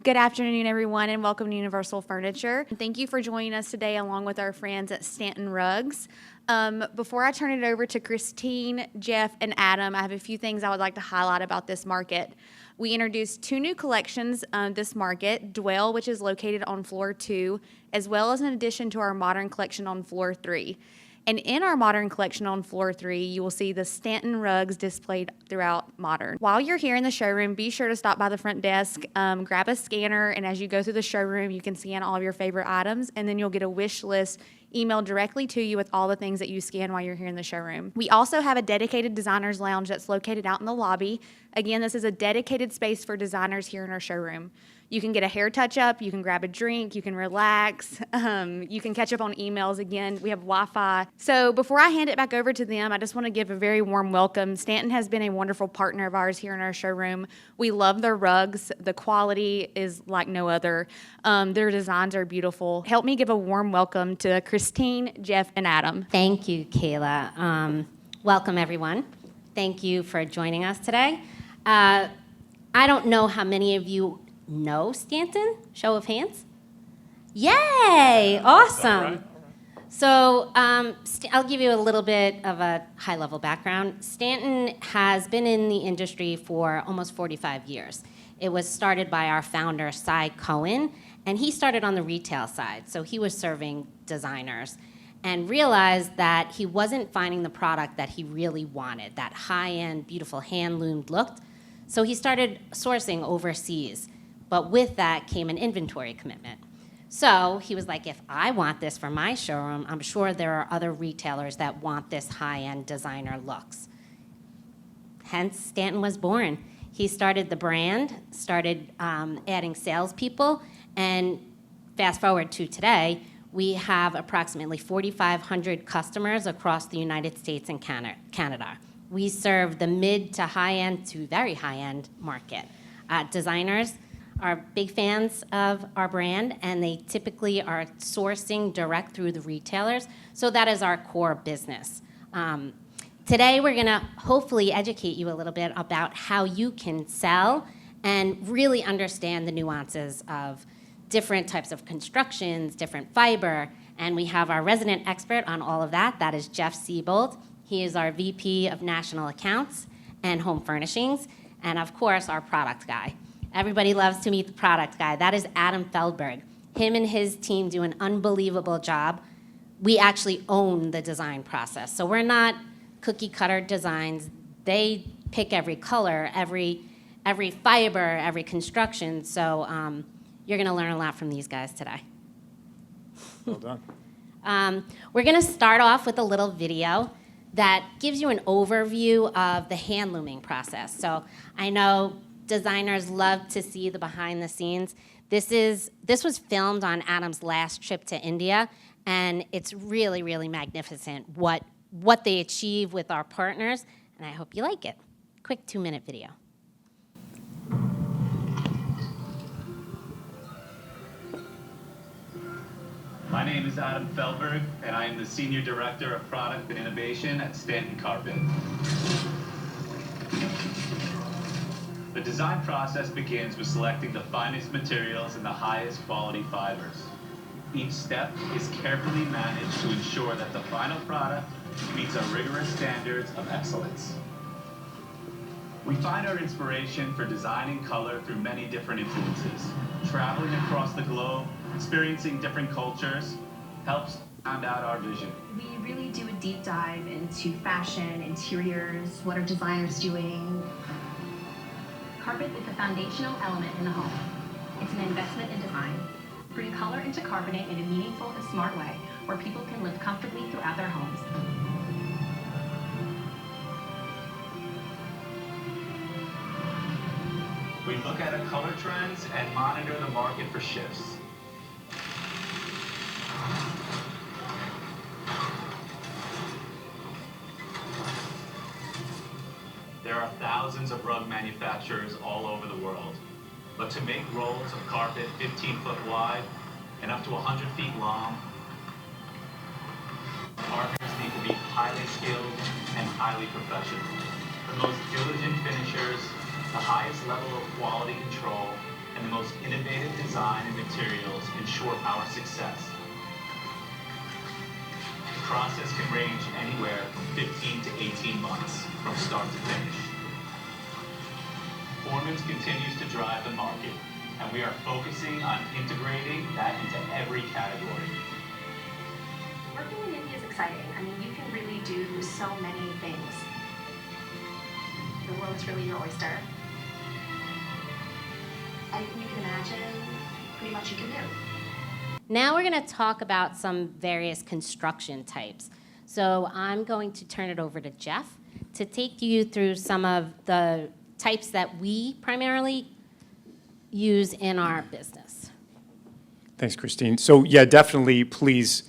Good afternoon, everyone, and welcome to Universal Furniture. Thank you for joining us today along with our friends at Stanton Rugs. Before I turn it over to Christine, Geoff, and Adam, I have a few things I would like to highlight about this market. We introduced 2 new collections this market, Dwell, which is located on floor 2, as well as an addition to our modern collection on floor 3. And in our modern collection on floor 3, you will see the Stanton rugs displayed throughout modern. While you're here in the showroom, be sure to stop by the front desk, grab a scanner, and as you go through the showroom, you can scan all of your favorite items, and then you'll get a wish list emailed directly to you with all the things that you scan while you're here in the showroom. We also have a dedicated designer's lounge that's located out in the lobby. Again, this is a dedicated space for designers here in our showroom. You can get a hair touch-up, you can grab a drink, you can relax, you can catch up on emails. Again, we have Wi-Fi. So before I hand it back over to them, I just want to give a very warm welcome. Stanton has been a wonderful partner of ours here in our showroom. We love their rugs. The quality is like no other. Their designs are beautiful. Help me give a warm welcome to Christine, Geoff, and Adam. Thank you, Kayla. Welcome, everyone. Thank you for joining us today. I don't know how many of you know Stanton? Show of hands? Yay! Awesome. All right. So I'll give you a little bit of a high-level background. Stanton has been in the industry for almost 45 years. It was started by our founder, Cy Cohen, and he started on the retail side. So he was serving designers and realized that he wasn't finding the product that he really wanted, that high-end, beautiful hand-loomed look. So he started sourcing overseas. But with that came an inventory commitment. So he was like, if I want this for my showroom, I'm sure there are other retailers that want this high-end designer looks. Hence, Stanton was born. He started the brand, started adding salespeople, and fast forward to today, we have approximately 4,500 customers across the United States and Canada. We serve the mid to high-end to very high-end market. Designers are big fans of our brand, and they typically are sourcing direct through the retailers, so that is our core business. Today, we're gonna hopefully educate you a little bit about how you can sell and really understand the nuances of different types of constructions, different fiber, and we have our resident expert on all of that. That is Geoff Siebold. He is our VP of National Accounts and Home Furnishings, and of course, our product guy. Everybody loves to meet the product guy. That is Adam Feldberg. Him and his team do an unbelievable job. We actually own the design process. So we're not cookie cutter designs. They pick every color, every fiber, every construction. So you're gonna learn a lot from these guys today. Well done. We're gonna start off with a little video that gives you an overview of the hand looming process. So I know designers love to see the behind the scenes. This was filmed on Adam's last trip to India, and it's really, really magnificent what they achieve with our partners, and I hope you like it. Quick 2-minute video. My name is Adam Feldberg, and I am the Senior Director of Product and Innovation at Stanton Carpet. The design process begins with selecting the finest materials and the highest quality fibers. Each step is carefully managed to ensure that the final product meets our rigorous standards of excellence. We find our inspiration for design and color through many different influences. Traveling across the globe, experiencing different cultures, helps round out our vision. We really do a deep dive into fashion, interiors, what are designers doing. Carpet is a foundational element in the home. It's an investment in design. Bring color into carpeting in a meaningful and smart way where people can live comfortably throughout their homes. We look at color trends and monitor the market for shifts. There are thousands of rug manufacturers all over the world, but to make rolls of carpet 15 foot wide and up to 100 feet long, partners need to be highly skilled and highly professional. The most diligent finishers, the highest level of quality control, and the most innovative innovative design and materials ensure our success. The process can range anywhere from 15 to 18 months from start to finish. Performance continues to drive the market, and we are focusing on integrating that into every category. Working in India is exciting. I mean, you can really do so many things. The world is really your oyster. Anything you can imagine, pretty much you can do. Now we're going to talk about some various construction types. So I'm going to turn it over to Geoff to take you through some of the types that we primarily use in our business. Thanks, Christine. So yeah, definitely, please,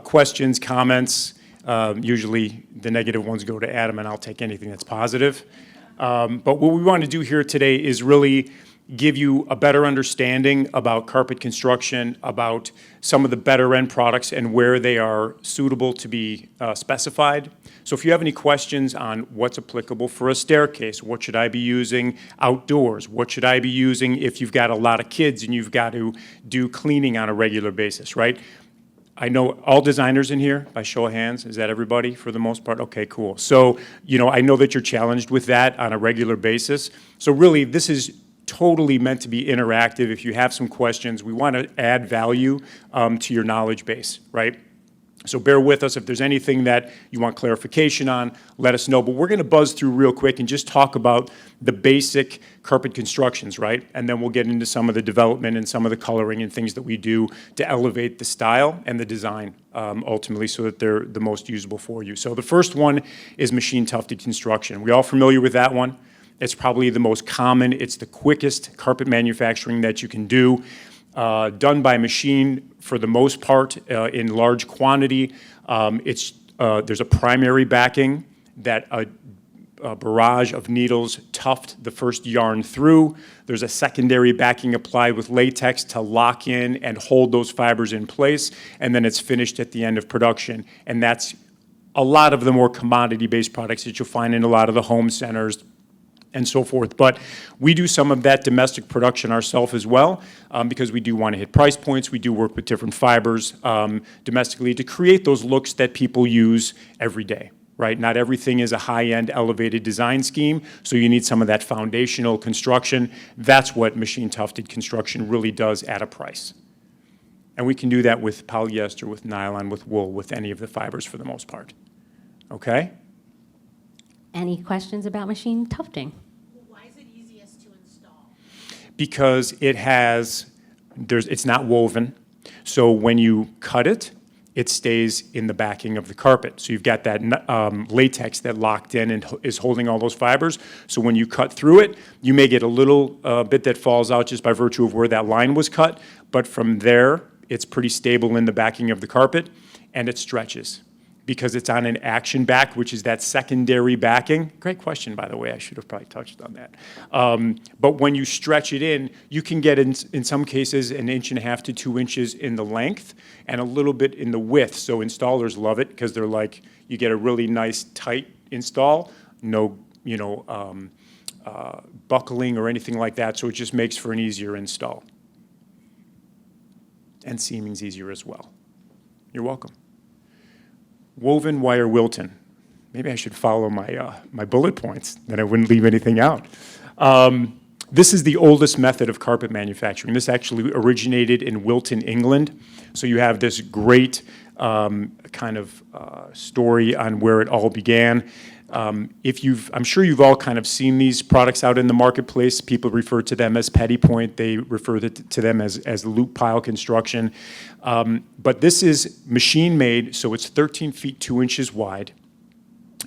questions, comments. Usually the negative ones go to Adam, and I'll take anything that's positive. But what we want to do here today is really give you a better understanding about carpet construction, about some of the better end products and where they are suitable to be specified. So if you have any questions on what's applicable for a staircase, what should I be using outdoors, what should I be using if you've got a lot of kids and you've got to do cleaning on a regular basis, right? I know all designers in here, by show of hands. Is that everybody for the most part? Okay, cool. So, I know that you're challenged with that on a regular basis. So really, this is totally meant to be interactive. If you have some questions, we want to add value to your knowledge base, right? So bear with us. If there's anything that you want clarification on, let us know. But we're going to buzz through real quick and just talk about the basic carpet constructions, right? And then we'll get into some of the development and some of the coloring and things that we do to elevate the style and the design ultimately so that they're the most usable for you. So the first one is machine tufted construction. We all familiar with that one? It's probably the most common. It's the quickest carpet manufacturing that you can do. Done by machine for the most part in large quantity. There's a primary backing that a barrage of needles tuft the first yarn through. There's a secondary backing applied with latex to lock in and hold those fibers in place, and then it's finished at the end of production. And that's a lot of the more commodity-based products that you'll find in a lot of the home centers and so forth. But we do some of that domestic production ourselves as well because we do want to hit price points. We do work with different fibers domestically to create those looks that people use every day, right? Not everything is a high-end elevated design scheme, so you need some of that foundational construction. That's what machine tufted construction really does at a price. And we can do that with polyester, with nylon, with wool, with any of the fibers for the most part. Okay? Any questions about machine tufting? Why is it easiest to install? Because it's not woven. So when you cut it, it stays in the backing of the carpet. So you've got that latex that locked in and is holding all those fibers. So when you cut through it, you may get a little bit that falls out just by virtue of where that line was cut. But from there, it's pretty stable in the backing of the carpet, and it stretches because it's on an action back, which is that secondary backing. Great question, by the way. I should have probably touched on that. But when you stretch it in, you can get, in some cases, 1.5 to 2 inches in the length and a little bit in the width. So installers love it because they're like, you get a really nice, tight install, no, buckling or anything like that. So it just makes for an easier install. And seaming's easier as well. You're welcome. Woven wire Wilton. Maybe I should follow my bullet points, then I wouldn't leave anything out. This is the oldest method of carpet manufacturing. This actually originated in Wilton, England. So you have this great kind of story on where it all began. I'm sure you've all kind of seen these products out in the marketplace. People refer to them as petty point. They refer to them as loop pile construction. But this is machine made, so it's 13 feet 2 inches wide.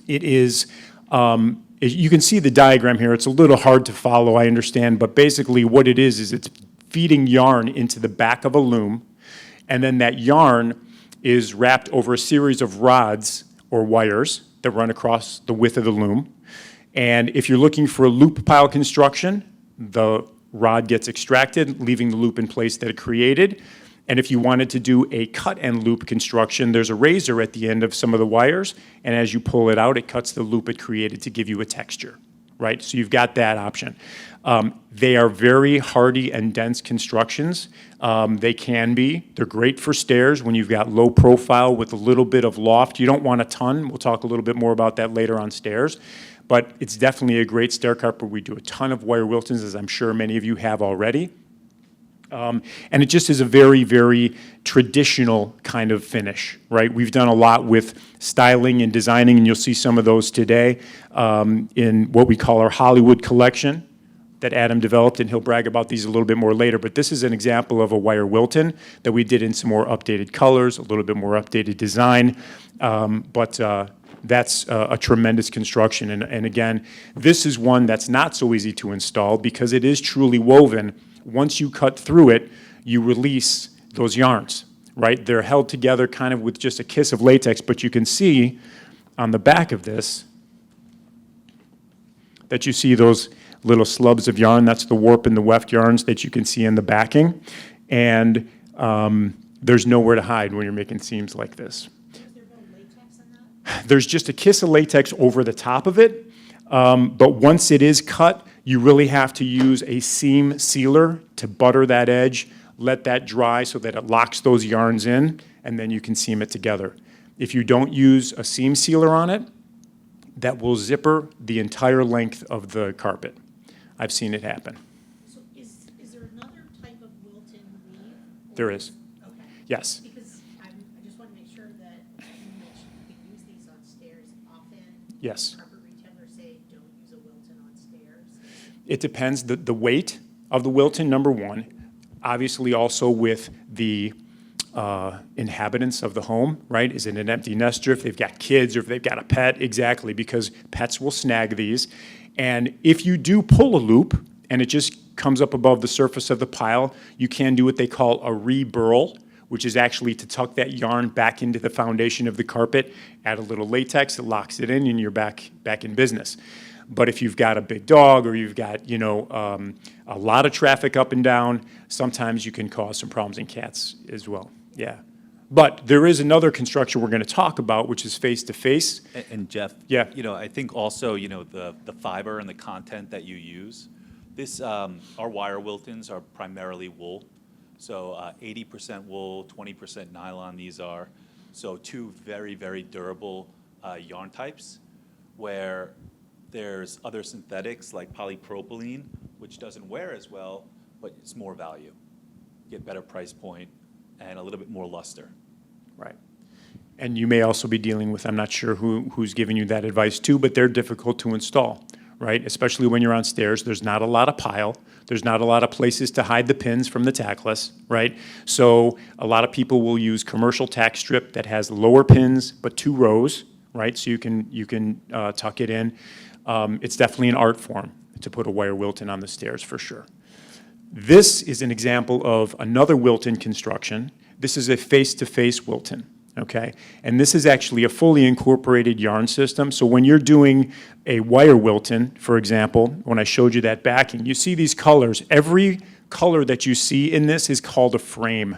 It is, you can see the diagram here. It's a little hard to follow, I understand, but basically what it is it's feeding yarn into the back of a loom, and then that yarn is wrapped over a series of rods or wires that run across the width of the loom. And if you're looking for a loop pile construction, the rod gets extracted, leaving the loop in place that it created. And if you wanted to do a cut and loop construction, there's a razor at the end of some of the wires, and as you pull it out, it cuts the loop it created to give you a texture, right? So you've got that option. They are very hardy and dense constructions. They're great for stairs when you've got low profile with a little bit of loft. You don't want a ton. We'll talk a little bit more about that later on stairs. But it's definitely a great stair carpet. We do a ton of wire Wiltons, as I'm sure many of you have already. And it just is a very, very traditional kind of finish, right? We've done a lot with styling and designing, and you'll see some of those today in what we call our Hollywood collection that Adam developed, and he'll brag about these a little bit more later. But this is an example of a wire Wilton that we did in some more updated colors, a little bit more updated design. That's a tremendous construction. And again, this is one that's not so easy to install because it is truly woven. Once you cut through it, you release those yarns, right? They're held together kind of with just a kiss of latex, but you can see on the back of this that you see those little slubs of yarn. That's the warp and the weft yarns that you can see in the backing. And there's nowhere to hide when you're making seams like this. Is there no latex in that? There's just a kiss of latex over the top of it. But once it is cut, you really have to use a seam sealer to butter that edge, let that dry so that it locks those yarns in, and then you can seam it together. If you don't use a seam sealer on it, that will zipper the entire length of the carpet. I've seen it happen. So is there another type of Wilton weave? There is. Okay. Yes. Because I just want to make sure that you mentioned you can use these on stairs often. Yes. Carpet retailers say don't use a Wilton on stairs. It depends, the weight of the Wilton, number one. Obviously also with the inhabitants of the home, right? Is it an empty nester, if they've got kids, or if they've got a pet? Exactly, because pets will snag these. And if you do pull a loop and it just comes up above the surface of the pile, you can do what they call a reburl, which is actually to tuck that yarn back into the foundation of the carpet, add a little latex, it locks it in, and you're back in business. But if you've got a big dog or you've got, a lot of traffic up and down, sometimes you can cause some problems in cats as well. Yeah. But there is another construction we're going to talk about, which is face-to-face. And Geoff, Yeah. I think also, the fiber and the content that you use. This, our wire Wiltons are primarily wool. So 80% wool, 20% nylon these are. So two very, very durable yarn types where there's other synthetics like polypropylene, which doesn't wear as well, but it's more value. Get better price point and a little bit more luster. Right. And you may also be dealing with, I'm not sure who's giving you that advice too, but they're difficult to install, right? Especially when you're on stairs, there's not a lot of pile. There's not a lot of places to hide the pins from the tackless, right? So a lot of people will use commercial tack strip that has lower pins, but 2 rows, right? So you can tuck it in. It's definitely an art form to put a wire Wilton on the stairs for sure. This is an example of another Wilton construction. This is a face-to-face Wilton, okay? And this is actually a fully incorporated yarn system. So when you're doing a wire Wilton, for example, when I showed you that backing, you see these colors. Every color that you see in this is called a frame,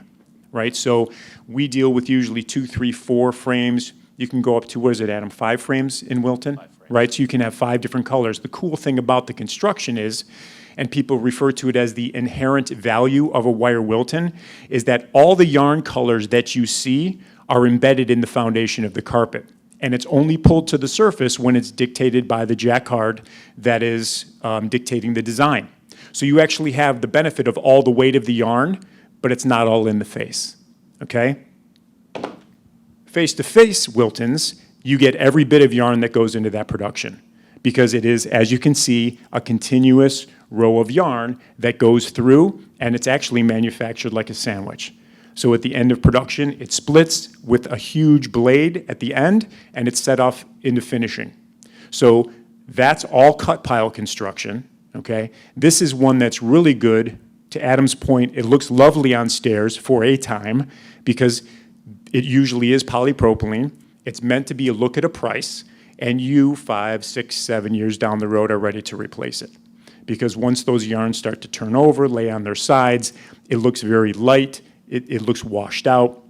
right? So we deal with usually 2, 3, 4 frames. You can go up to, what is it, Adam, 5 frames in Wilton? 5 frames. Right? So you can have 5 different colors. The cool thing about the construction is, and people refer to it as the inherent value of a wire Wilton, is that all the yarn colors that you see are embedded in the foundation of the carpet. And it's only pulled to the surface when it's dictated by the jacquard that is dictating the design. So you actually have the benefit of all the weight of the yarn, but it's not all in the face, okay? Face-to-face Wiltons, you get every bit of yarn that goes into that production because it is, as you can see, a continuous row of yarn that goes through, and it's actually manufactured like a sandwich. So at the end of production, it splits with a huge blade at the end, and it's set off into finishing. So that's all cut pile construction, okay? This is one that's really good. To Adam's point, it looks lovely on stairs for a time because it usually is polypropylene. It's meant to be a look at a price, and you 5, 6, 7 years down the road are ready to replace it. Because once those yarns start to turn over, lay on their sides, it looks very light, it looks washed out.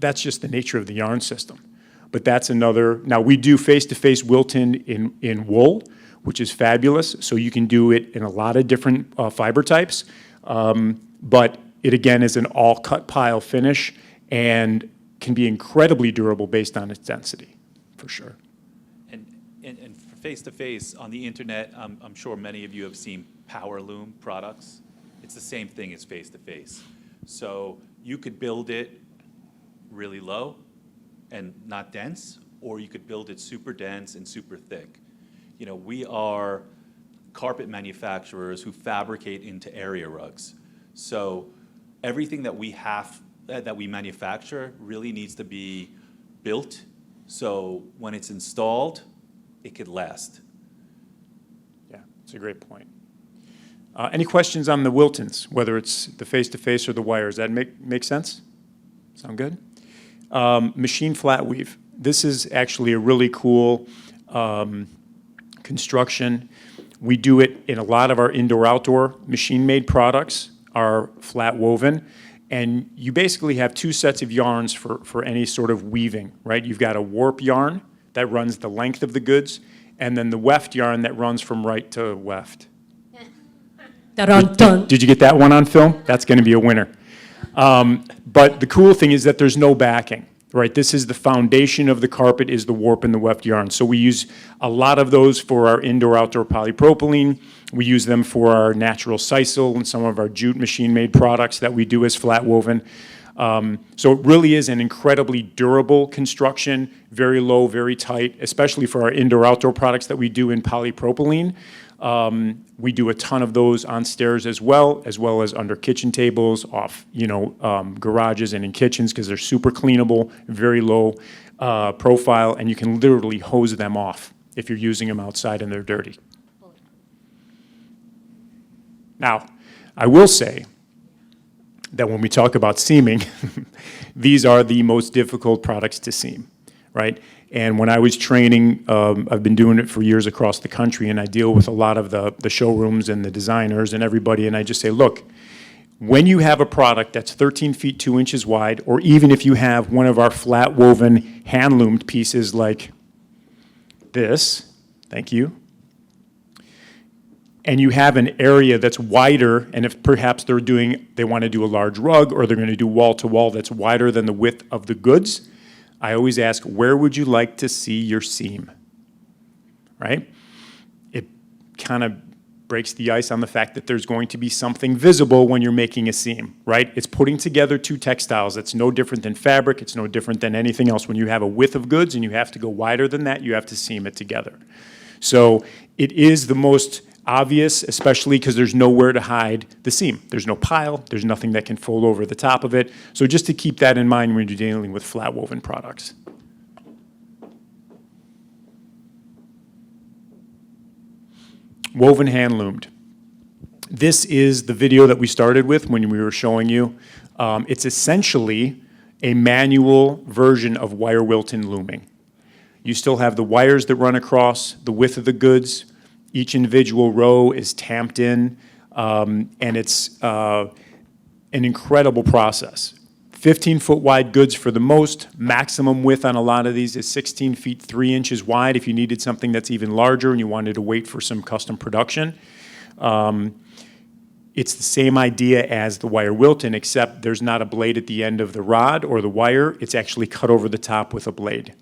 That's just the nature of the yarn system. But that's another, now we do face-to-face Wilton in wool. which is fabulous. So you can do it in a lot of different fiber types. But it, again, is an all-cut pile finish and can be incredibly durable based on its density, for sure. And for face-to-face, on the internet, I'm sure many of you have seen power loom products. It's the same thing as face-to-face. So you could build it really low and not dense, or you could build it super dense and super thick. You know, we are carpet manufacturers who fabricate into area rugs. So everything that we manufacture really needs to be built, so when it's installed, it could last. Yeah, it's a great point. Any questions on the Wiltons, whether it's the face-to-face or the wires? That make sense? Sound good? Machine flat weave. This is actually a really cool construction. We do it in a lot of our indoor-outdoor machine-made products are flat woven. And you basically have two sets of yarns for any sort of weaving, right? You've got a warp yarn that runs the length of the goods, and then the weft yarn that runs from right to weft. Did you get that one on film? That's going to be a winner. But the cool thing is that there's no backing, right? This is the foundation of the carpet is the warp and the weft yarn. So we use a lot of those for our indoor-outdoor polypropylene. We use them for our natural sisal and some of our jute machine-made products that we do as flat woven. So it really is an incredibly durable construction, very low, very tight, especially for our indoor-outdoor products that we do in polypropylene. We do a ton of those on stairs as well as under kitchen tables, off garages and in kitchens because they're super cleanable, very low profile, and you can literally hose them off if you're using them outside and they're dirty. Now, I will say that when we talk about seaming, these are the most difficult products to seam, right? And when I was training, I've been doing it for years across the country, and I deal with a lot of the showrooms and the designers and everybody, and I just say, look, when you have a product that's 13 feet 2 inches wide, or even if you have one of our flat woven hand-loomed pieces like this, thank you, and you have an area that's wider, and if perhaps they want to do a large rug, or they're going to do wall-to-wall that's wider than the width of the goods, I always ask, where would you like to see your seam, right? It kind of breaks the ice on the fact that there's going to be something visible when you're making a seam, right? It's putting together two textiles. It's no different than fabric. It's no different than anything else. When you have a width of goods and you have to go wider than that, you have to seam it together. So it is the most obvious, especially because there's nowhere to hide the seam. There's no pile. There's nothing that can fold over the top of it. So just to keep that in mind when you're dealing with flat woven products. Woven hand loomed. This is the video that we started with when we were showing you. It's essentially a manual version of wire Wilton looming. You still have the wires that run across the width of the goods. Each individual row is tamped in, and it's an incredible process. 15-foot wide goods for the most. Maximum width on a lot of these is 16 feet 3 inches wide if you needed something that's even larger and you wanted to wait for some custom production. It's the same idea as the wire Wilton, except there's not a blade at the end of the rod or the wire. It's actually cut over the top with a blade.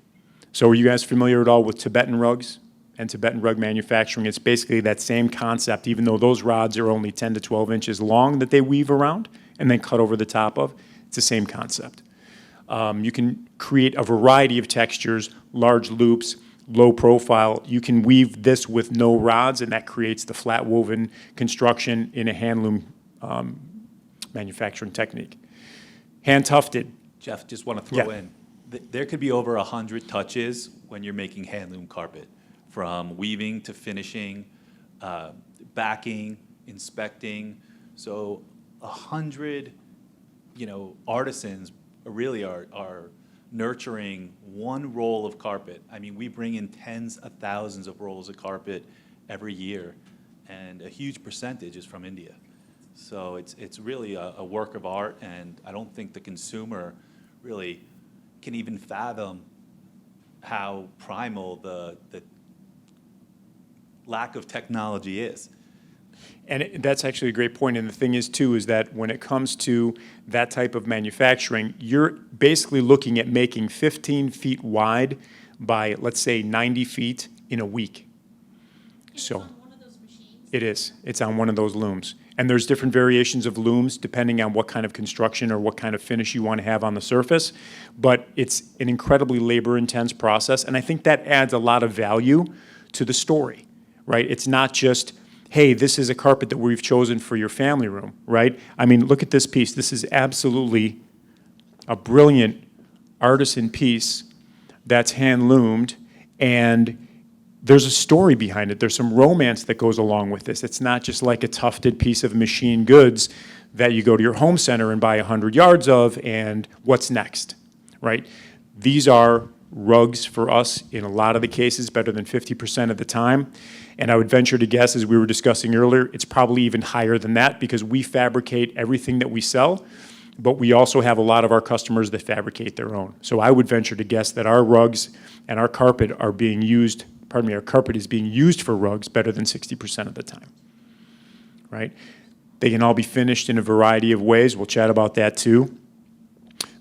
So are you guys familiar at all with Tibetan rugs and Tibetan rug manufacturing? It's basically that same concept, even though those rods are only 10 to 12 inches long that they weave around and then cut over the top of. It's the same concept. You can create a variety of textures, large loops, low profile. You can weave this with no rods, and that creates the flat woven construction in a hand loom manufacturing technique. Hand tufted. Geoff, just want to throw in, there could be over 100 touches when you're making hand loom carpet, from weaving to finishing, backing, inspecting. So 100, artisans really are nurturing one roll of carpet. I mean, we bring in tens of thousands of rolls of carpet every year, and a huge percentage is from India. So it's really a work of art, and I don't think the consumer really can even fathom how primal the lack of technology is. And that's actually a great point. And the thing is, too, is that when it comes to that type of manufacturing, you're basically looking at making 15 feet wide by, let's say, 90 feet in a week. So On one of those machines? it is. It's on one of those looms. And there's different variations of looms depending on what kind of construction or what kind of finish you want to have on the surface. But it's an incredibly labor-intense process. And I think that adds a lot of value to the story, right? It's not just, hey, this is a carpet that we've chosen for your family room, right? I mean, look at this piece. This is absolutely a brilliant artisan piece that's hand-loomed, and there's a story behind it. There's some romance that goes along with this. It's not just like a tufted piece of machine goods that you go to your home center and buy 100 yards of, and what's next, right? These are rugs for us in a lot of the cases, better than 50% of the time. And I would venture to guess, as we were discussing earlier, it's probably even higher than that because we fabricate everything that we sell, but we also have a lot of our customers that fabricate their own. So I would venture to guess that our rugs and our carpet are being used, pardon me, our carpet is being used for rugs better than 60% of the time, right? They can all be finished in a variety of ways. We'll chat about that too.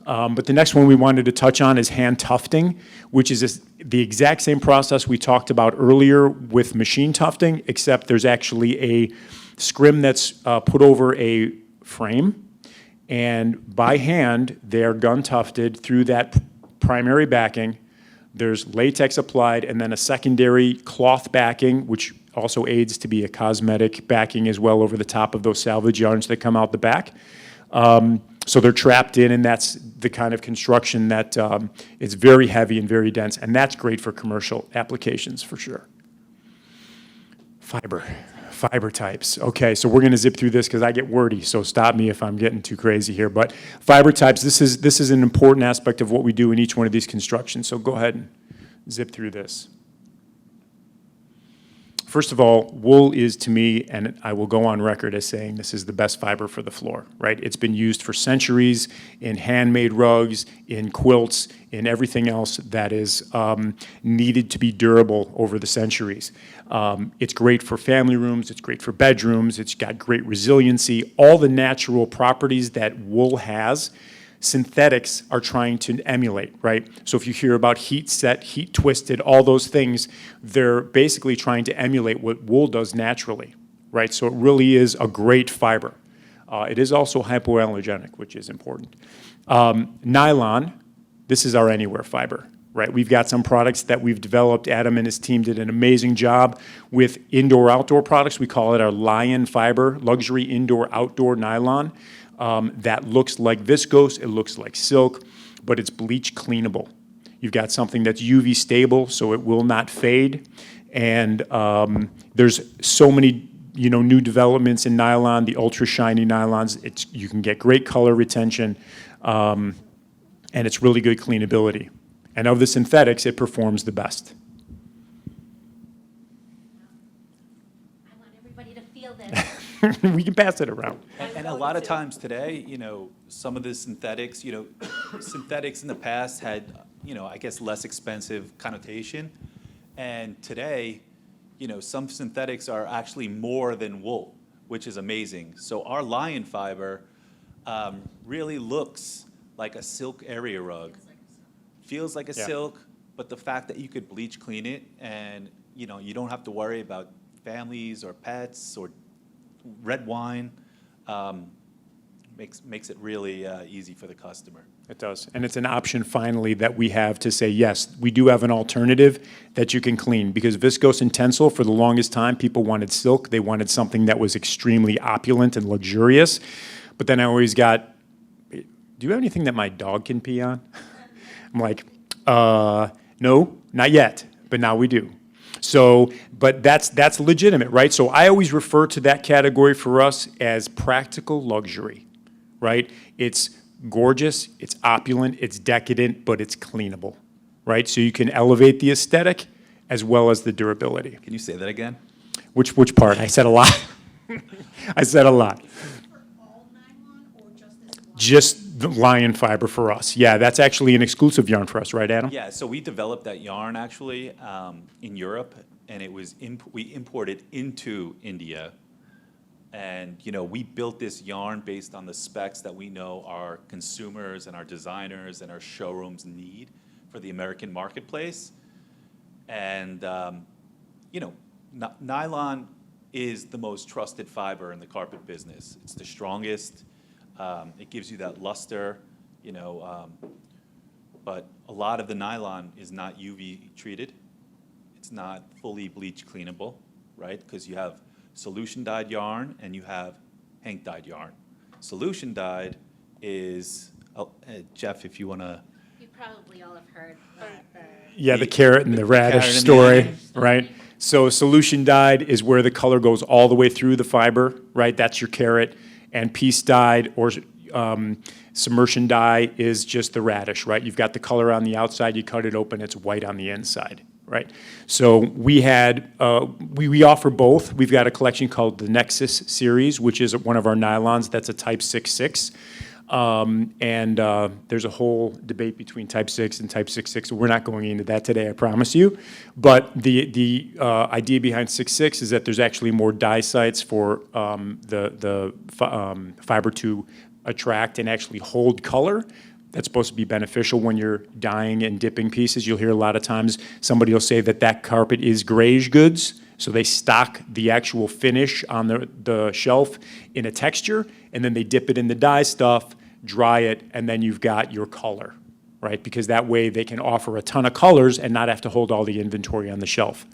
But the next one we wanted to touch on is hand tufting, which is the exact same process we talked about earlier with machine tufting, except there's actually a scrim that's put over a frame, and by hand, they're gun tufted through that primary backing. There's latex applied, and then a secondary cloth backing, which also aids to be a cosmetic backing as well over the top of those salvage yarns that come out the back. So they're trapped in, and that's the kind of construction that is very heavy and very dense, and that's great for commercial applications for sure. Fiber types. Okay, so we're going to zip through this because I get wordy, so stop me if I'm getting too crazy here. But fiber types, this is an important aspect of what we do in each one of these constructions, so go ahead and zip through this. First of all, wool is, to me, and I will go on record as saying this is the best fiber for the floor, right? It's been used for centuries in handmade rugs, in quilts, in everything else that is needed to be durable over the centuries. It's great for family rooms, it's great for bedrooms, it's got great resiliency. All the natural properties that wool has, synthetics are trying to emulate, right? So if you hear about heat set, heat twisted, all those things, they're basically trying to emulate what wool does naturally, right? So it really is a great fiber. It is also hypoallergenic, which is important. Nylon, this is our anywhere fiber, right? We've got some products that we've developed. Adam and his team did an amazing job with indoor-outdoor products. We call it our Lion Fiber, luxury indoor-outdoor nylon. That looks like viscose, it looks like silk, but it's bleach cleanable. You've got something that's UV stable, so it will not fade. And there's so many new developments in nylon, the ultra shiny nylons. You can get great color retention, and it's really good cleanability. And of the synthetics, it performs the best. I want everybody to feel this. We can pass it around. And a lot of times today, some of the synthetics, synthetics in the past had, I guess less expensive connotation. And today, some synthetics are actually more than wool, which is amazing. So our Lion Fiber really looks like a silk area rug. Feels like a silk, but the fact that you could bleach clean it and, you don't have to worry about families or pets or red wine, makes it really easy for the customer. It does. And it's an option finally that we have to say, yes, we do have an alternative that you can clean, because viscose and Tencel, for the longest time, people wanted silk. They wanted something that was extremely opulent and luxurious. But then I always got, do you have anything that my dog can pee on? I'm like, no, not yet, but now we do. So, but that's legitimate, right? So I always refer to that category for us as practical luxury, right? It's gorgeous, it's opulent, it's decadent, but it's cleanable, right? So you can elevate the aesthetic as well as the durability. Can you say that again? Which part? I said a lot. I said a lot. For all nylon or just this one? Just the Lion Fiber for us. Yeah, that's actually an exclusive yarn for us, right, Adam? Yeah, so we developed that yarn actually in Europe, and it was we imported into India. And, you know, we built this yarn based on the specs that we know our consumers and our designers and our showrooms need for the American marketplace. And, you know, nylon is the most trusted fiber in the carpet business. It's the strongest. It gives you that luster, you know, but a lot of the nylon is not UV treated. It's not fully bleach cleanable, right? Because you have solution dyed yarn and you have hank dyed yarn. Solution dyed is, Geoff, if you want to. You probably all have heard Yeah, the carrot and the radish carrot and the story, onion. right? So solution dyed is where the color goes all the way through the fiber, right? That's your carrot. And piece dyed or submersion dye is just the radish, right? You've got the color on the outside, you cut it open, it's white on the inside, right? So we had, we offer both. We've got a collection called the Nexus series, which is one of our nylons. That's a type 6.6. There's a whole debate between type 6 and type 6.6. We're not going into that today, I promise you. But the idea behind 6.6 is that there's actually more dye sites for the fiber to attract and actually hold color. That's supposed to be beneficial when you're dyeing and dipping pieces. You'll hear a lot of times somebody will say that that carpet is grayish goods. So they stock the actual finish on the shelf in a texture, and then they dip it in the dye stuff, dry it, and then you've got your color, right? Because that way they can offer a ton of colors and not have to hold all the inventory on the shelf.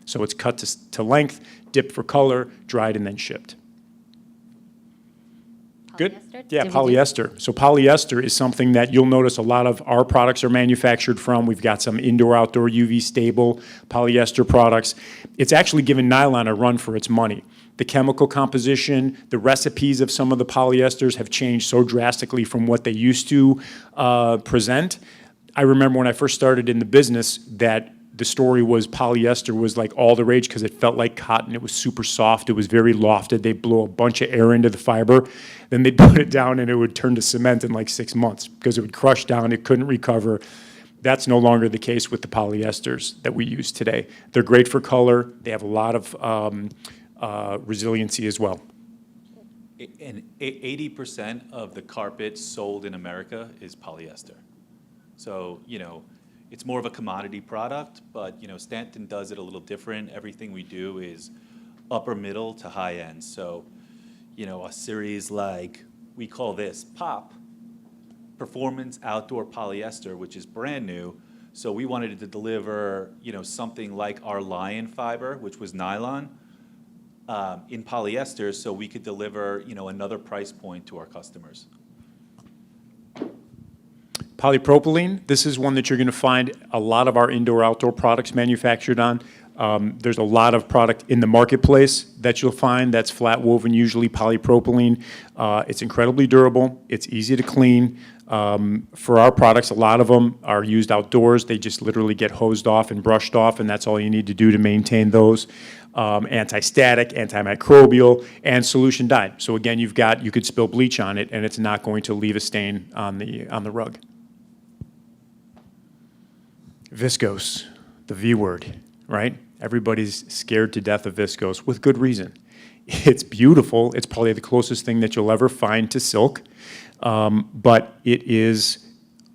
So it's cut to length, dipped for color, dried, and then shipped. Good? Polyester? Yeah, Did we do- polyester. So polyester is something that you'll notice a lot of our products are manufactured from. We've got some indoor-outdoor UV stable polyester products. It's actually given nylon a run for its money. The chemical composition, the recipes of some of the polyesters have changed so drastically from what they used to present. I remember when I first started in the business that the story was polyester was like all the rage because it felt like cotton. It was super soft. It was very lofted. They blow a bunch of air into the fiber. Then they'd put it down and it would turn to cement in like 6 months because it would crush down. It couldn't recover. That's no longer the case with the polyesters that we use today. They're great for color. They have a lot of resiliency as well. And 80% of the carpet sold in America is polyester. So, you know, it's more of a commodity product, but, you know, Stanton does it a little different. Everything we do is upper middle to high end. So, you know, a series like, we call this POP, Performance Outdoor Polyester, which is brand new. So we wanted to deliver, you know, something like our Lion fiber, which was nylon, in polyester, so we could deliver, you know, another price point to our customers. Polypropylene, this is one that you're going to find a lot of our indoor-outdoor products manufactured on. There's a lot of product in the marketplace that you'll find that's flat woven, usually polypropylene. It's incredibly durable. It's easy to clean. For our products, a lot of them are used outdoors. They just literally get hosed off and brushed off, and that's all you need to do to maintain those. Anti-static, antimicrobial, and solution dyed. So again, you could spill bleach on it, and it's not going to leave a stain on the rug. Viscose, the V word, right? Everybody's scared to death of viscose with good reason. It's beautiful. It's probably the closest thing that you'll ever find to silk, but it is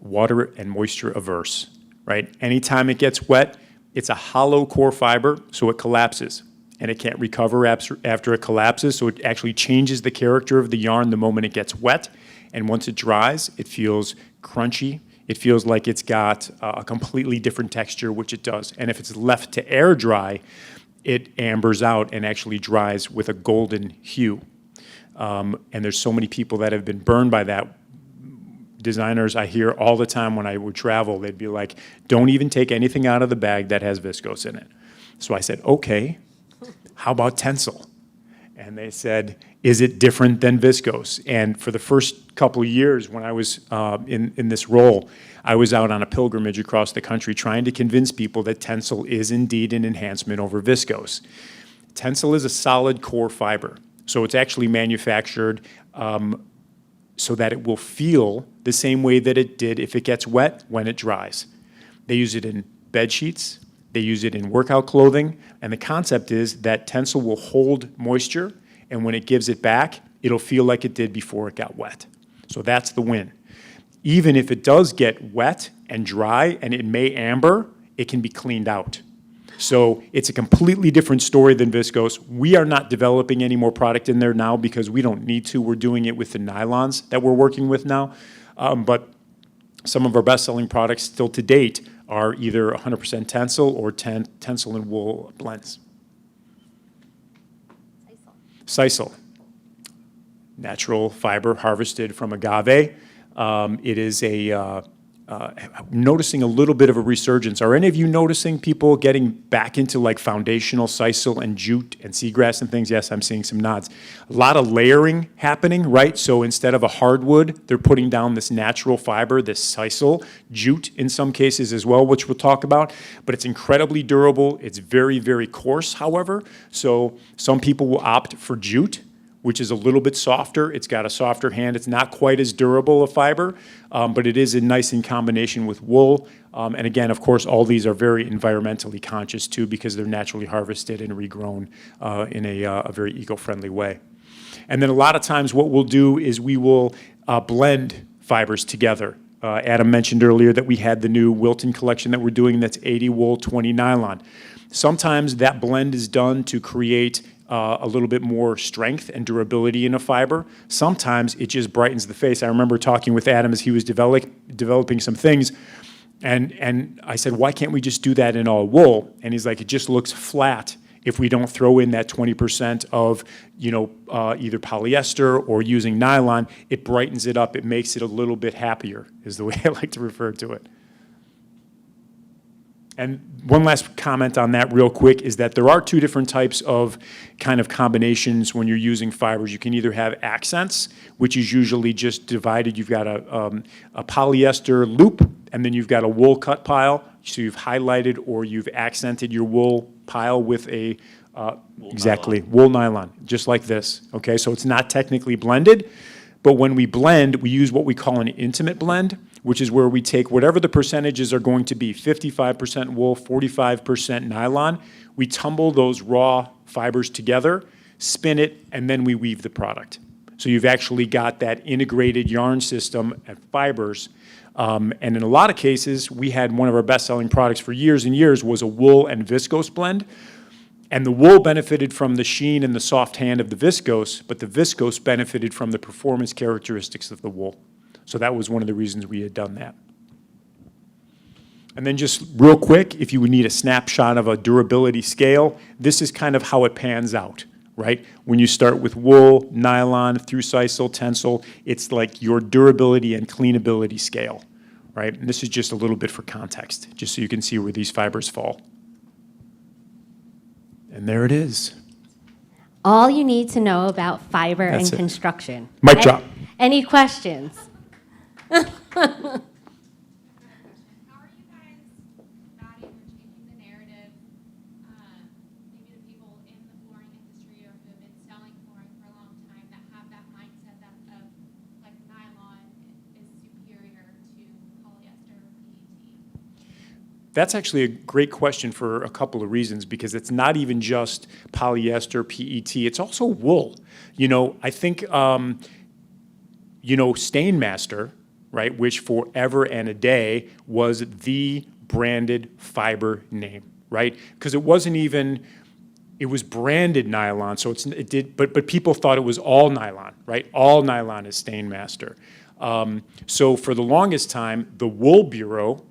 water and moisture averse, right? Anytime it gets wet, it's a hollow core fiber, so it collapses, and it can't recover after it collapses, so it actually changes the character of the yarn the moment it gets wet, and once it dries, it feels crunchy. It feels like it's got a completely different texture, which it does. And if it's left to air dry, it ambers out and actually dries with a golden hue. And there's so many people that have been burned by that. Designers I hear all the time when I would travel, they'd be like, don't even take anything out of the bag that has viscose in it. So I said, okay, how about Tencel? And they said, is it different than viscose? And for the first couple of years when I was in this role, I was out on a pilgrimage across the country trying to convince people that Tencel is indeed an enhancement over viscose. Tencel is a solid core fiber. So it's actually manufactured so that it will feel the same way that it did if it gets wet when it dries. They use it in bed sheets. They use it in workout clothing, and the concept is that Tencel will hold moisture, and when it gives it back, it'll feel like it did before it got wet. So that's the win. Even if it does get wet and dry and it may amber, it can be cleaned out. So it's a completely different story than viscose. We are not developing any more product in there now because we don't need to. We're doing it with the nylons that we're working with now. But some of our best-selling products still to date are either 100% Tencel or Tencel and wool blends. Sisal, natural fiber harvested from agave. It is noticing a little bit of a resurgence. Are any of you noticing people getting back into like foundational sisal and jute and seagrass and things? Yes, I'm seeing some nods. A lot of layering happening, right? So instead of a hardwood, they're putting down this natural fiber, this sisal, jute in some cases as well, which we'll talk about. But it's incredibly durable. It's very, very coarse, however. So some people will opt for jute, which is a little bit softer. It's got a softer hand. It's not quite as durable a fiber, but it is nice in combination with wool. And again, of course, all these are very environmentally conscious too because they're naturally harvested and regrown in a very eco-friendly way. And then a lot of times what we'll do is we will blend fibers together. Adam mentioned earlier that we had the new Wilton collection that we're doing that's 80 wool, 20 nylon. Sometimes that blend is done to create a little bit more strength and durability in a fiber. Sometimes it just brightens the face. I remember talking with Adam as he was developing some things, and I said, why can't we just do that in all wool? And he's like, it just looks flat if we don't throw in that 20% of either polyester or using nylon. It brightens it up. It makes it a little bit happier, is the way I like to refer to it. And one last comment on that real quick is that there are two different types of kind of combinations when you're using fibers. You can either have accents, which is usually just divided. You've got a polyester loop, and then you've got a wool cut pile. So you've highlighted or you've accented your wool pile with a, wool nylon, just like this. Okay, so it's not technically blended, but when we blend, we use what we call an intimate blend, which is where we take whatever the percentages are going to be, 55% wool, 45% nylon. We tumble those raw fibers together, spin it, and then we weave the product. So you've actually got that integrated yarn system and fibers. And in a lot of cases, we had one of our best-selling products for years and years was a wool and viscose blend. And the wool benefited from the sheen and the soft hand of the viscose, but the viscose benefited from the performance characteristics of the wool. So that was one of the reasons we had done that. And then just real quick, if you would need a snapshot of a durability scale, this is kind of how it pans out, right? When you start with wool, nylon, through sisal, Tencel, it's like your durability and cleanability scale, right? And this is just a little bit for context, just so you can see where these fibers fall. And there it is. All you need to know about fiber That's and it. construction. Mic drop. Any questions? How are you guys batting or changing the narrative, maybe the people in the flooring industry or who have been selling flooring for a long time that have that mindset that like nylon is superior to polyester or PET? That's actually a great question for a couple of reasons because it's not even just polyester, PET, it's also wool. I think, Stainmaster, right, which forever and a day was the branded fiber name, right? Because it wasn't even, it was branded nylon, so but people thought it was all nylon, right? All nylon is Stainmaster. So for the longest time, the Wool Bureau,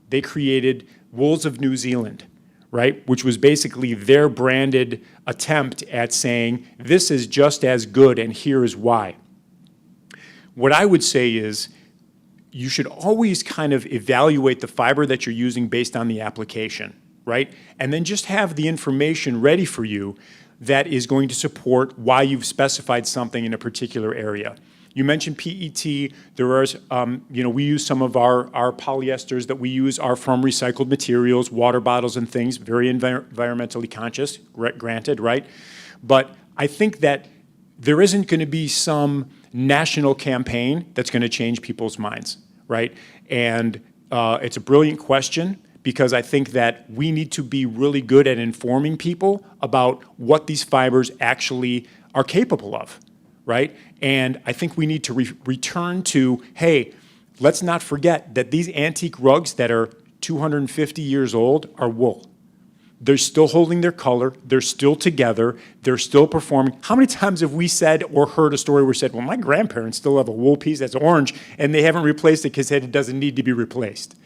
they created Wools of New Zealand, right? Which was basically their branded attempt at saying, this is just as good and here is why. What I would say is, you should always kind of evaluate the fiber that you're using based on the application, right? And then just have the information ready for you that is going to support why you've specified something in a particular area. You mentioned PET. There are, we use some of our polyesters that we use are from recycled materials, water bottles and things, very environmentally conscious, granted, right? But I think that there isn't going to be some national campaign that's going to change people's minds, right? And it's a brilliant question because I think that we need to be really good at informing people about what these fibers actually are capable of, right? And I think we need to return to, hey, let's not forget that these antique rugs that are 250 years old are wool. They're still holding their color, they're still together, they're still performing. How many times have we said or heard a story where we said, well, my grandparents still have a wool piece that's orange and they haven't replaced it because it doesn't need to be replaced?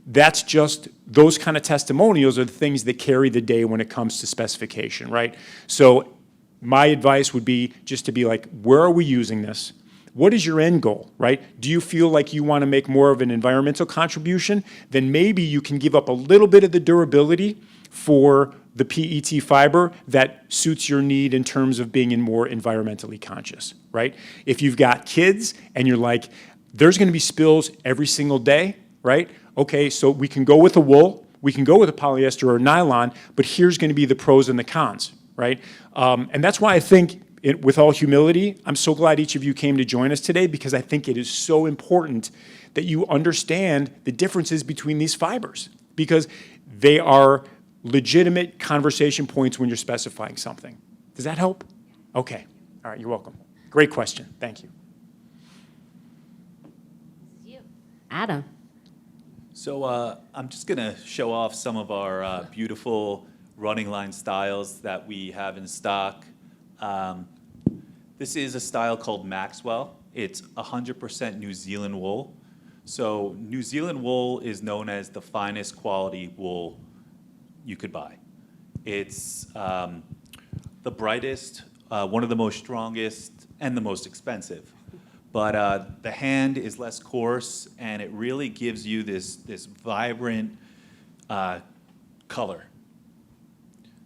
That's just, those kind of testimonials are the things that carry the day when it comes to specification, right? So my advice would be just to be like, where are we using this? What is your end goal, right? Do you feel like you want to make more of an environmental contribution? Then maybe you can give up a little bit of the durability for the PET fiber that suits your need in terms of being more environmentally conscious, right? If you've got kids and you're like, there's going to be spills every single day, right? Okay, so we can go with a wool, we can go with a polyester or nylon, but here's going to be the pros and the cons, right? And that's why I think, with all humility, I'm so glad each of you came to join us today, because I think it is so important that you understand the differences between these fibers, because they are legitimate conversation points when you're specifying something. Does that help? Okay. All right, you're welcome. Great question. Thank you. Adam. So I'm just going to show off some of our beautiful running line styles that we have in stock. This is a style called Maxwell. It's 100% New Zealand wool. So New Zealand wool is known as the finest quality wool you could buy. It's the brightest, one of the most strongest, and the most expensive. But the hand is less coarse, and it really gives you this vibrant color.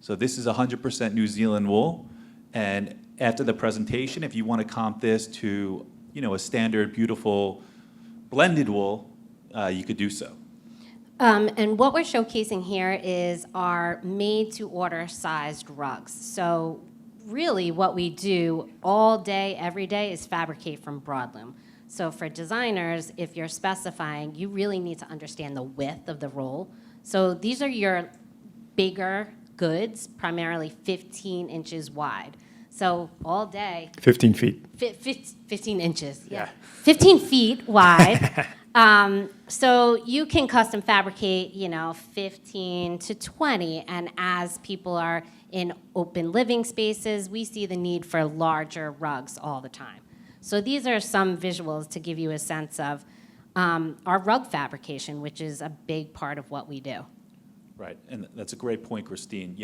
So this is 100% New Zealand wool, and after the presentation, if you want to comp this to, a standard, beautiful blended wool, you could do so. And what we're showcasing here is our made-to-order sized rugs. So really what we do all day, every day, is fabricate from broadloom. So for designers, if you're specifying, you really need to understand the width of the roll. So these are your bigger goods, primarily 15 inches wide. So all day. 15 feet. 15 inches, yeah. Yeah. 15 feet wide. So you can custom fabricate, 15 to 20. And as people are in open living spaces, we see the need for larger rugs all the time. So these are some visuals to give you a sense of our rug fabrication, which is a big part of what we do. Right, and that's a great point, Christine.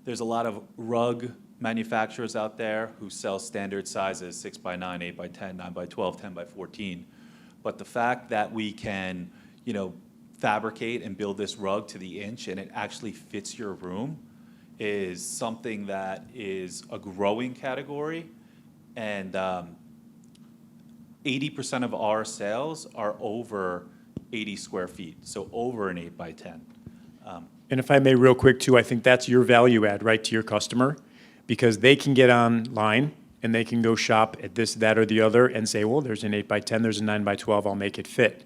There's a lot of rug manufacturers out there who sell standard sizes, 6x9, 8x10, 9x12, 10x14. But the fact that we can, fabricate and build this rug to the inch and it actually fits your room is something that is a growing category. And 80% of our sales are over 80 square feet, so over an 8x10. And if I may, real quick, too, I think that's your value add, right, to your customer, because they can get online and they can go shop at this, that, or the other and say, well, there's an 8x10, there's a 9x12, I'll make it fit.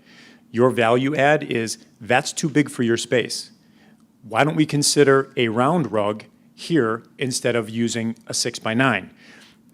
Your value add is, that's too big for your space. Why don't we consider a round rug here instead of using a 6x9?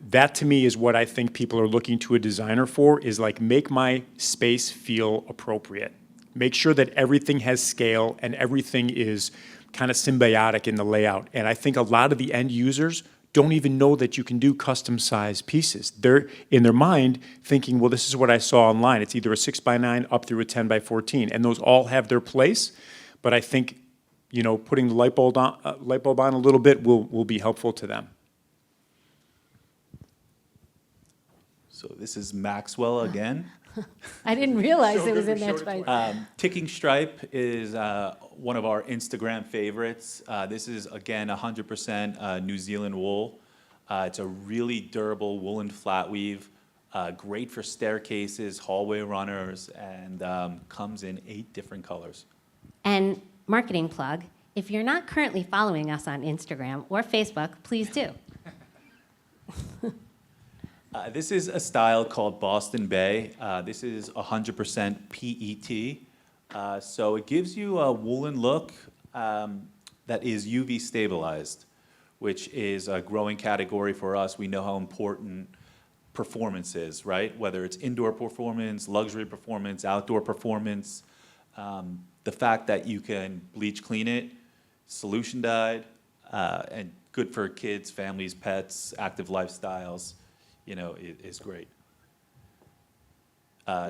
That, to me, is what I think people are looking to a designer for, is like, make my space feel appropriate. Make sure that everything has scale and everything is kind of symbiotic in the layout. And I think a lot of the end users don't even know that you can do custom size pieces. They're in their mind thinking, well, this is what I saw online. It's either a 6x9 up through a 10x14, and those all have their place. But I think, putting the light bulb on a little bit will be helpful to them. So this is Maxwell again. I didn't realize it was in that. Ticking Stripe is one of our Instagram favorites. This is, again, 100% New Zealand wool. It's a really durable woolen flat weave, great for staircases, hallway runners, and comes in 8 different colors. And marketing plug, if you're not currently following us on Instagram or Facebook, please do. This is a style called Boston Bay. This is 100% PET. So it gives you a woolen look that is UV stabilized, which is a growing category for us. We know how important performance is, right? Whether it's indoor performance, luxury performance, outdoor performance. The fact that you can bleach clean it, solution dyed, and good for kids, families, pets, active lifestyles, is great.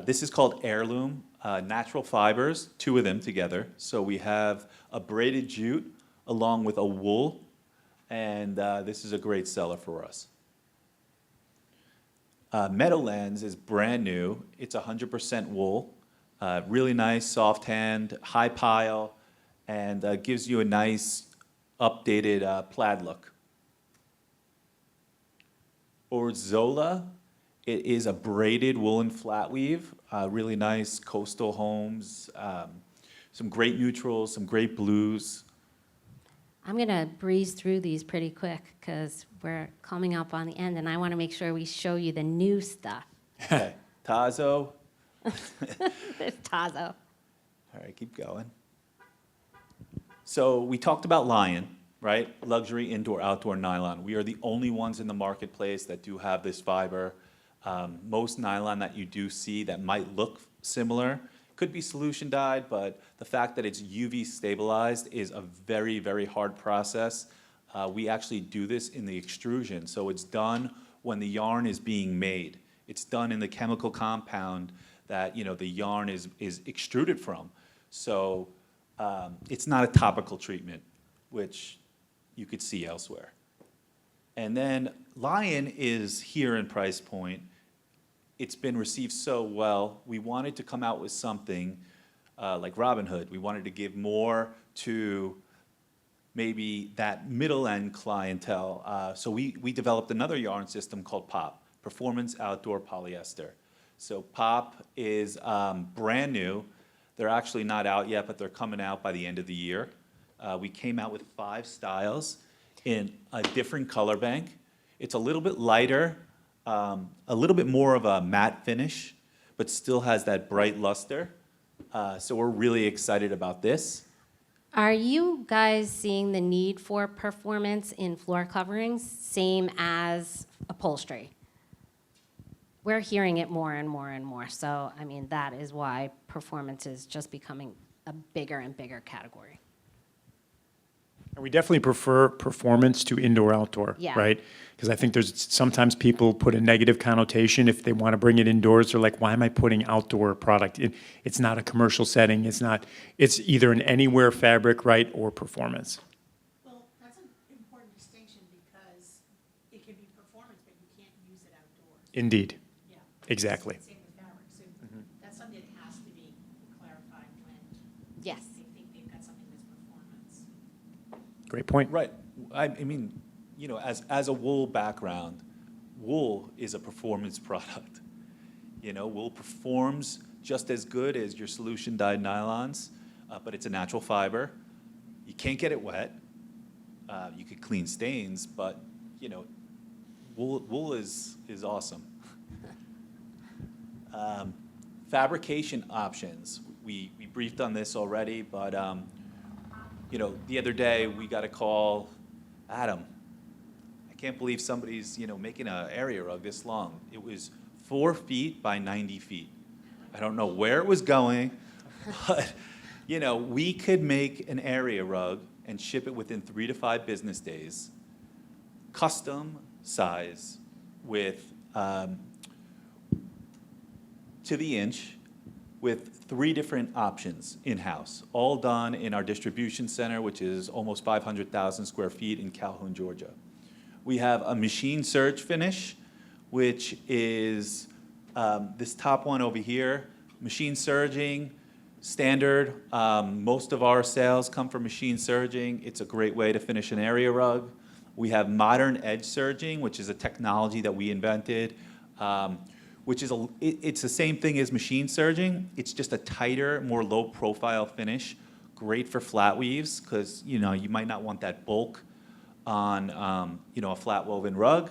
This is called Heirloom, natural fibers, 2 of them together. So we have a braided jute along with a wool, and this is a great seller for us. Meadowlands is brand new. It's 100% wool, really nice, soft hand, high pile, and gives you a nice updated plaid look. Orzola, it is a braided woolen flat weave, really nice coastal homes, some great neutrals, some great blues. I'm going to breeze through these pretty quick because we're coming up on the end, and I want to make sure we show you the new stuff. Okay, Tazo. There's Tazo. All right, keep going. So we talked about Lion, right? Luxury indoor outdoor nylon. We are the only ones in the marketplace that do have this fiber. Most nylon that you do see that might look similar could be solution dyed, but the fact that it's UV stabilized is a very, very hard process. We actually do this in the extrusion, so it's done when the yarn is being made. It's done in the chemical compound that the yarn is extruded from. So it's not a topical treatment, which you could see elsewhere. And then Lion is here in price point. It's been received so well. We wanted to come out with something like Robin Hood. We wanted to give more to maybe that middle-end clientele. So we developed another yarn system called POP, Performance Outdoor Polyester. So POP is brand new. They're actually not out yet, but they're coming out by the end of the year. We came out with 5 styles in a different color bank. It's a little bit lighter, a little bit more of a matte finish, but still has that bright luster. So we're really excited about this. Are you guys seeing the need for performance in floor coverings, same as upholstery? We're hearing it more and more and more. So, I mean, that is why performance is just becoming a bigger and bigger category. And we definitely prefer performance to indoor-outdoor, Yeah. right? Because I think there's sometimes people put a negative connotation if they want to bring it indoors. They're like, why am I putting outdoor product? It's not a commercial setting. It's either an anywhere fabric, right, or performance. Well, that's an important distinction because it can be performance, but you can't use it outdoors. Indeed, Yeah. exactly. Same with fabric. So that's something that has to be clarified when Yes. they think they've got something that's performance. Great point. Right. I mean, as a wool background, wool is a performance product. Wool performs just as good as your solution dyed nylons, but it's a natural fiber. You can't get it wet. You could clean stains, but wool is awesome. Fabrication options. We briefed on this already, but the other day we got a call, Adam, I can't believe somebody's making an area rug this long. It was 4 feet by 90 feet. I don't know where it was going, but we could make an area rug and ship it within 3 to 5 business days, custom size with to the inch, with 3 different options in-house, all done in our distribution center, which is almost 500,000 square feet in Calhoun, Georgia. We have a machine serge finish, which is this top one over here, machine serging, standard. Most of our sales come from machine serging. It's a great way to finish an area rug. We have modern edge serging, which is a technology that we invented, which is it's the same thing as machine serging. It's just a tighter, more low-profile finish. Great for flat weaves because you might not want that bulk on a flat woven rug.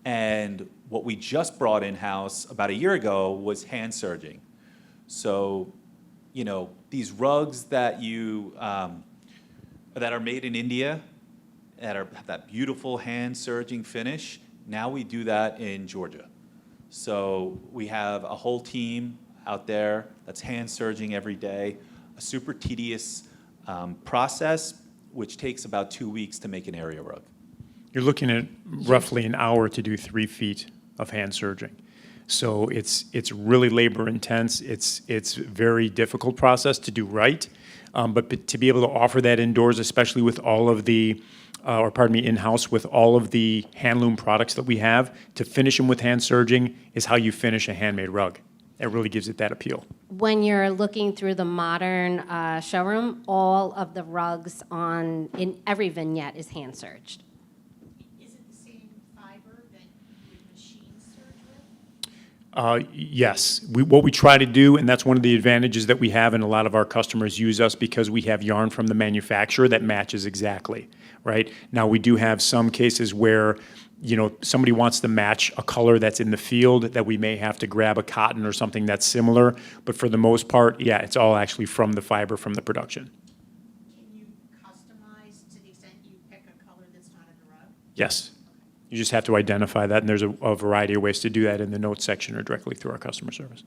And what we just brought in-house about a year ago was hand serging. So these rugs that that are made in India, have that beautiful hand serging finish. Now we do that in Georgia. So we have a whole team out there that's hand serging every day, a super tedious process, which takes about 2 weeks to make an area rug. You're looking at roughly an hour to do 3 feet of hand serging. So it's really labor intense. It's a very difficult process to do right. But to be able to offer that indoors, especially with all of the, in-house with all of the handloom products that we have, to finish them with hand serging is how you finish a handmade rug. It really gives it that appeal. When you're looking through the modern showroom, all of the rugs in every vignette is hand serged. Is it the same fiber that you would machine serge with? Yes. What we try to do, and that's one of the advantages that we have, and a lot of our customers use us because we have yarn from the manufacturer that matches exactly, right? Now, we do have some cases where somebody wants to match a color that's in the field that we may have to grab a cotton or something that's similar. But for the most part, yeah, it's all actually from the fiber from the production. Can you customize to the extent you pick a color that's not in the rug? Yes. You just have to identify that, and there's a variety of ways to do that in the notes section or directly through our customer service.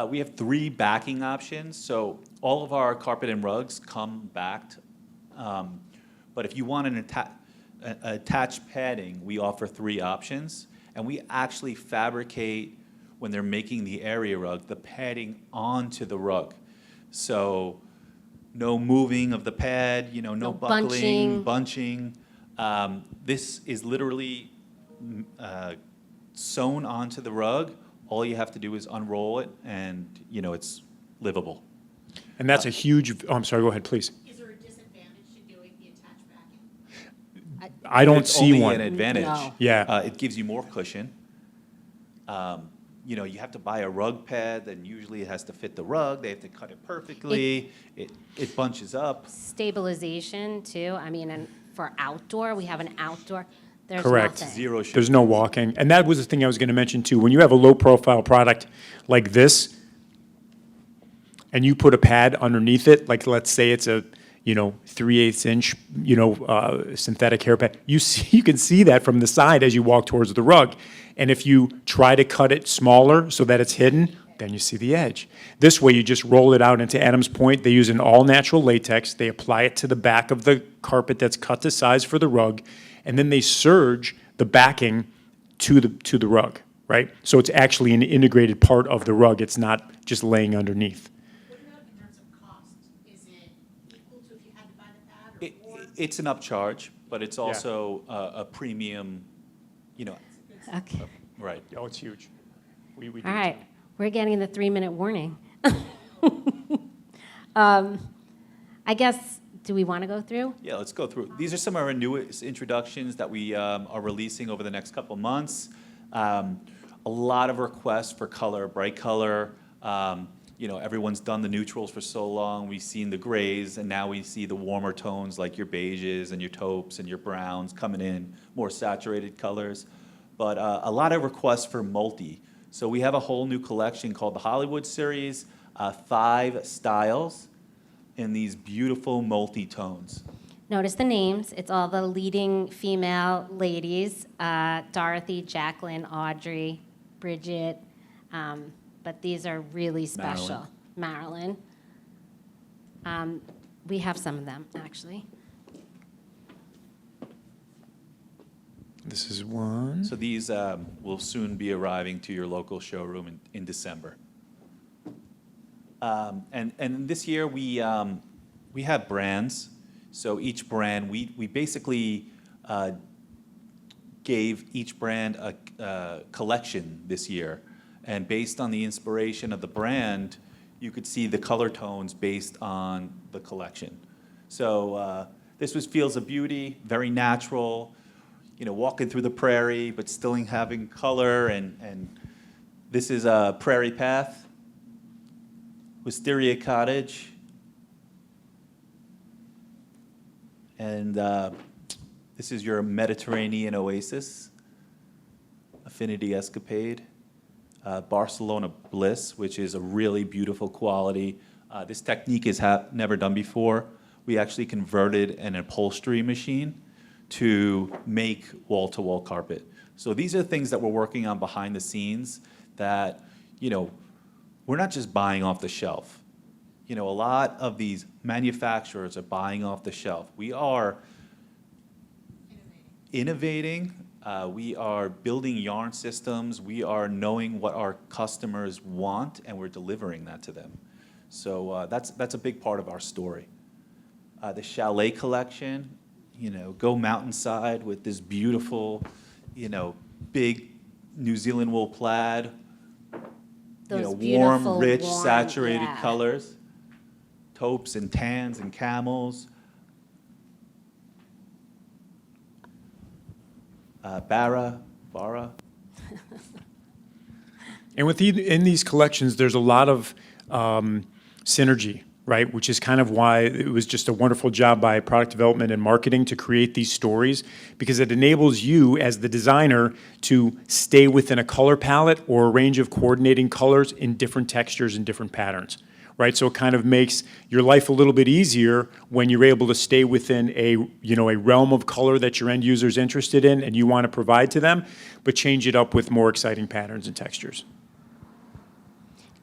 We have 3 backing options. So all of our carpet and rugs come backed. But if you want an attached padding, we offer 3 options. And we actually fabricate, when they're making the area rug, the padding onto the rug. So no moving of the pad, no buckling, bunching. This is literally sewn onto the rug. All you have to do is unroll it, and it's livable. And that's a huge, I'm sorry, go ahead, please. Is there a disadvantage to doing the attached backing? I don't It's see only one. an advantage. No. Yeah. It gives you more cushion. You have to buy a rug pad, and usually it has to fit the rug. They have to cut it perfectly. It bunches up. Stabilization, too. I mean, and for outdoor, we have an outdoor. There's Correct. nothing. Zero shift. There's no walking. And that was the thing I was going to mention too. When you have a low-profile product like this, and you put a pad underneath it, like let's say it's a 3/8 inch synthetic hair pad, you can see that from the side as you walk towards the rug. And if you try to cut it smaller so that it's hidden, then you see the edge. This way, you just roll it out. And to Adam's point, they use an all-natural latex. They apply it to the back of the carpet that's cut to size for the rug, and then they serge the backing to the rug, right? So it's actually an integrated part of the rug. It's not just laying underneath. What about in terms of cost? Is it equal to if you had to buy the pad or more? It's an upcharge, but it's also a premium, Okay. right. Oh, it's huge. We do All right. too. We're getting the 3-minute warning. I guess, do we want to go through? Yeah, let's go through. These are some of our newest introductions that we are releasing over the next couple of months. A lot of requests for color, bright color. Everyone's done the neutrals for so long. We've seen the grays, and now we see the warmer tones like your beiges and your taupes and your browns coming in, more saturated colors. But a lot of requests for multi. So we have a whole new collection called the Hollywood Series, 5 styles in these beautiful multi-tones. Notice the names. It's all the leading female ladies, Dorothy, Jacqueline, Audrey, Bridget. But these are really special. Marilyn. We have some of them, actually. This is one. So these will soon be arriving to your local showroom in December. And this year we have brands. So each brand, we basically gave each brand a collection this year. And based on the inspiration of the brand, you could see the color tones based on the collection. So this was Fields of Beauty, very natural, walking through the prairie, but still having color. And this is a Prairie Path, Wisteria Cottage, and this is your Mediterranean Oasis, Affinity Escapade. Barcelona Bliss, which is a really beautiful quality. This technique is never done before. We actually converted an upholstery machine to make wall-to-wall carpet. So these are things that we're working on behind the scenes that, we're not just buying off the shelf. A lot of these manufacturers are buying off the shelf. We are innovating. We are building yarn systems. We are knowing what our customers want, and we're delivering that to them. So that's a big part of our story. The Chalet collection, go mountainside with this beautiful, big New Zealand wool plaid, Those warm, beautiful, rich, warm, saturated yeah. colors, taupes and tans and camels. Bara. And in these collections, there's a lot of synergy, right? Which is kind of why it was just a wonderful job by product development and marketing to create these stories, because it enables you as the designer to stay within a color palette or a range of coordinating colors in different textures and different patterns, right? So it kind of makes your life a little bit easier when you're able to stay within a realm of color that your end user's interested in and you want to provide to them, but change it up with more exciting patterns and textures.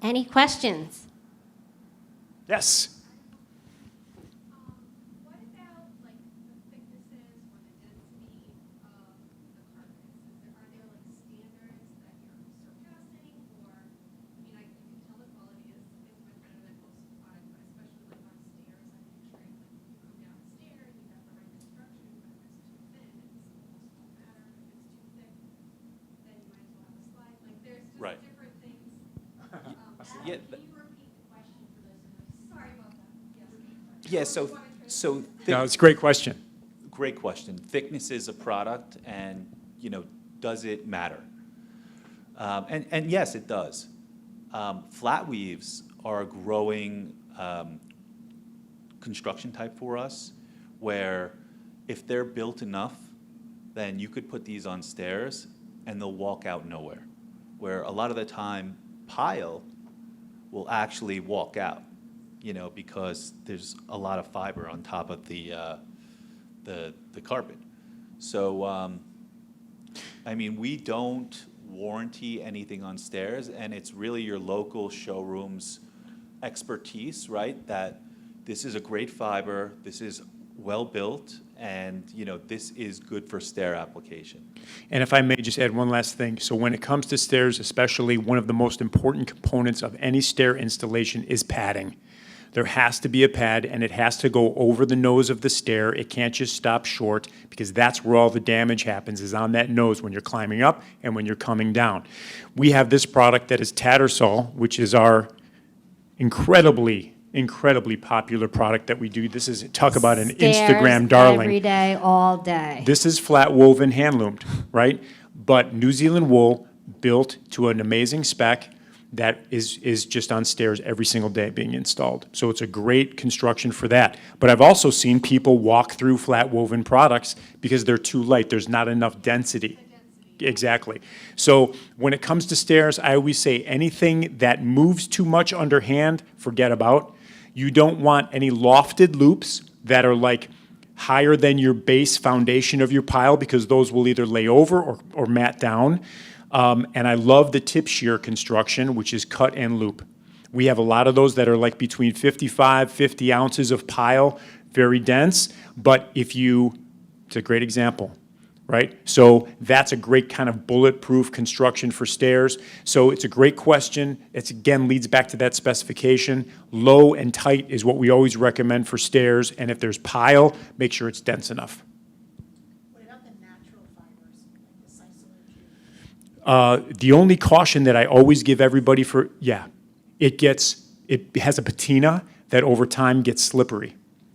Any questions? Yes. What about like the thicknesses or the density of the carpets? Are there like standards that you're surpassing, or you can tell the quality is much better than most product, but especially like on stairs, I'm picturing like you come down the stairs, you got the right construction, but if it's too thin, it's almost won't matter. If it's too thick, then you might as well have a slide. Like there's just Right. different things. Yeah, Can you repeat the question for those of us? Sorry about that. Yes. Yeah, so No, it's a great question. great question. Thickness is a product, and does it matter? And yes, it does. Flat weaves are a growing construction type for us, where if they're built enough, then you could put these on stairs and they'll walk out nowhere. Where a lot of the time, pile will actually walk out, because there's a lot of fiber on top of the carpet. So, we don't warranty anything on stairs, and it's really your local showroom's expertise, right? That this is a great fiber, this is well built, and this is good for stair application. And if I may just add one last thing. So when it comes to stairs, especially, one of the most important components of any stair installation is padding. There has to be a pad, and it has to go over the nose of the stair. It can't just stop short, because that's where all the damage happens, is on that nose when you're climbing up and when you're coming down. We have this product that is Tattersall, which is our incredibly popular product that we do. This is, talk about an Stairs Instagram darling. every day, all day. This is flat woven, hand loomed, right? But New Zealand wool built to an amazing spec that is just on stairs every single day being installed. So it's a great construction for that. But I've also seen people walk through flat woven products because they're too light. There's not enough density. Exactly. So when it comes to stairs, I always say anything that moves too much underhand, forget about. You don't want any lofted loops that are like higher than your base foundation of your pile, because those will either lay over or mat down. And I love the tip shear construction, which is cut and loop. We have a lot of those that are like between 55, 50 ounces of pile, very dense. But it's a great example, right? So that's a great kind of bulletproof construction for stairs. So it's a great question. It again leads back to that specification. Low and tight is what we always recommend for stairs. And if there's pile, make sure it's dense enough. What about the natural fibers, like the sisal? The only caution that I always give everybody it has a patina that over time gets slippery.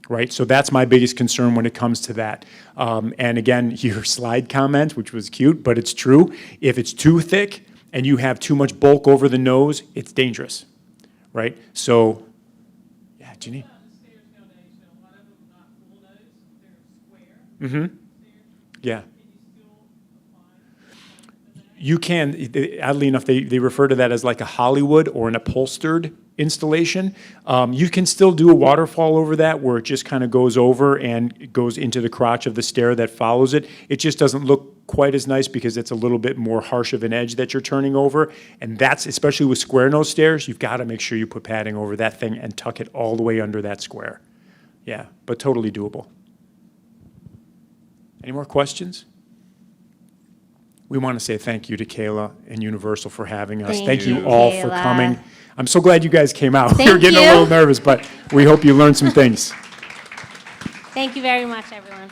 Right? So that's my biggest concern when it comes to that. And again, your slide comment, which was cute, but it's true. If it's too thick and you have too much bulk over the nose, it's dangerous, right? So, yeah, Janine. Stairs nowadays, a lot of them are not full nose, they're square. Mm-hmm. Yeah. Can you still apply you can, oddly enough, they refer to that as like a Hollywood or an upholstered installation. You can still do a waterfall over that where it just kind of goes over and goes into the crotch of the stair that follows it. It just doesn't look quite as nice because it's a little bit more harsh of an edge that you're turning over. And that's, especially with square nose stairs, you've got to make sure you put padding over that thing and tuck it all the way under that square. Yeah, but totally doable. Any more questions? We want to say thank you to Kayla and Universal for having us. Thank you you, all for Kayla. coming. I'm so glad you guys came out. We were Thank getting a you. little nervous, but we hope you learned some things. Thank you very much, everyone.